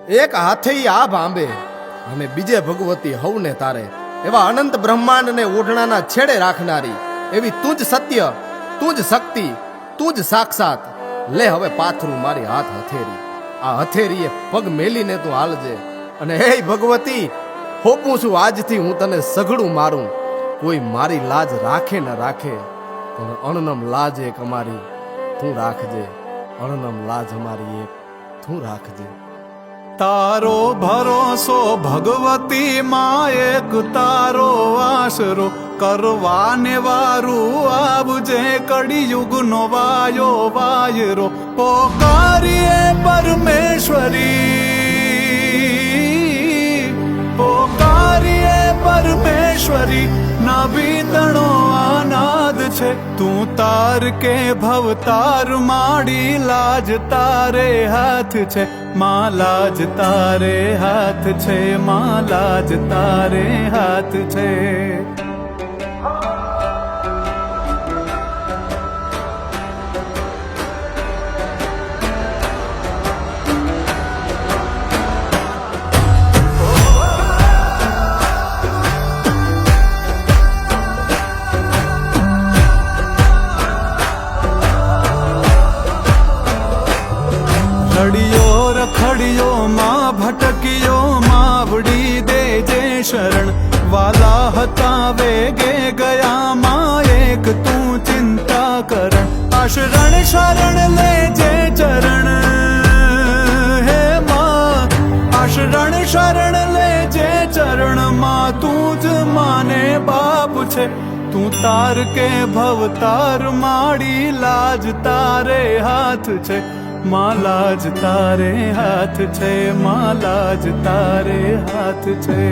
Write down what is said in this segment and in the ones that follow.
એક હાથે આભ આંબે અને બીજે ભગવતી હવને તારે, એવા અનંત બ્રહ્માંડને ઓઢણાના છેડે રાખનારી એવી તું જ સત્ય, તું જ શક્તિ, તું જ સાક્ષાત. લે હવે પાથરું મારી હાથ હથેરી, આ હથેરીએ પગ મેલીને તું હાલજે. અને હે ભગવતી, હોપું છું આજથી હું તને સઘળું મારું. કોઈ મારી લાજ રાખે ન રાખે, પણ અણનમ લાજ એક અમારી તું રાખજે. અણનમ લાજ અમારી એક તું રાખજે. તારો ભરોસો ભગવતી માં, એક તારો આશરો કરવાને વારું આવજે. કળિયુગનો વાયો વાયરો પોકારીએ પરમેશ્વરી, પોકારીએ પરમેશ્વરી. નાભીતણો આનાદ છે, તું તાર કે ભવતાર માડી. લાજ તારે હાથ છે માં, લાજ તારે હાથ છે માં, લાજ તારે હાથ છે. રડિયો રખડિયો માં ભટકિયો, માવડી દેજે શરણ. વાલા હતા વેગે ગયા માં, એક તું ચિંતા કરણ. આ શરણ શરણ લેજે ચરણ હે માં, આ શરણ શરણ લેજે ચરણ માં. તું જ માને બાપ છે, તું તાર કે ભવતાર માડી. લાજ તારે હાથ છે માં, લાજ તારે હાથ છે માં, લાજ તારે હાથ છે.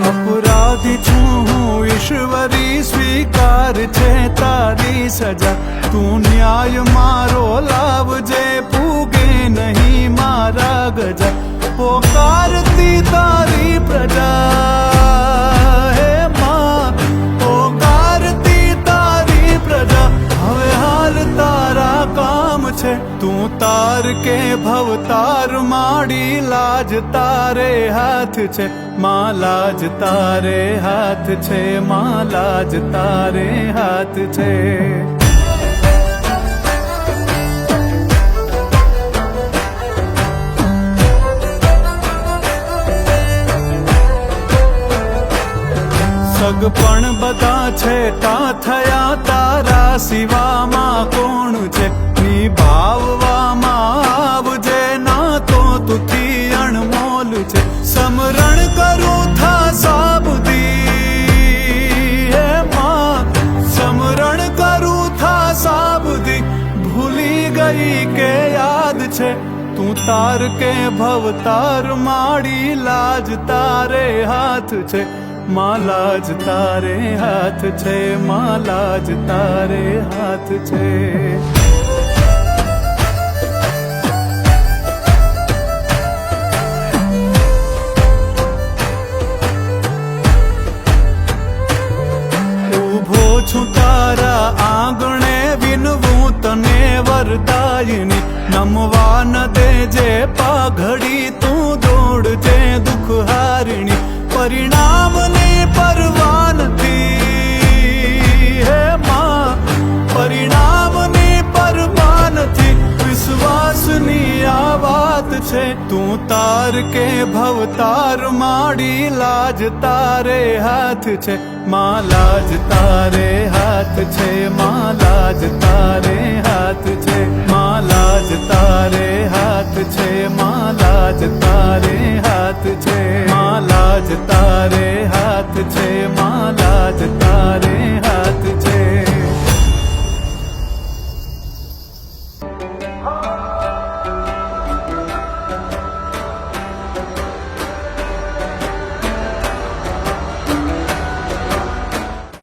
અપરાધી છું હું ઈશ્વરી, સ્વીકાર છે તારી સજા. તું ન્યાય મારો લાવજે, પૂગે નહીં મારા ગજા. પોકારતી તારી પ્રજા હે માં, પોકારતી તારી પ્રજા. હવે હાલ તારા કામ છે, તું તાર કે ભવતાર માડી. લાજ તારે હાથ છે માં, લાજ તારે હાથ છે માં, લાજ તારે હાથ છે. સગપણ બધા છેટા થયા, તારા સિવામાં કોણ છે? નિભાવવામાં આવજે, ના તો તુથી અણમોલ છે. સમરણ કરું થા સાબુદી હે માં, સમરણ કરું થા સાબુદી. ભૂલી ગઈ કે યાદ છે, તું તાર કે ભવતાર માડી. લાજ તારે હાથ છે માં, લાજ તારે હાથ છે માં, લાજ તારે હાથ છે. ઊભો છું તારા આંગણે, વિનવું તને વરદાયની. નમવા ન દેજે પાઘડી, તું દોડજે દુઃખ હારિણી. પરિણામની પરવા નથી હે માં, પરિણામની પરવા નથી. વિશ્વાસની આ વાત છે, તું તાર કે ભવતાર માડી. લાજ તારે હાથ છે માં, લાજ તારે હાથ છે માં, લાજ તારે હાથ છે.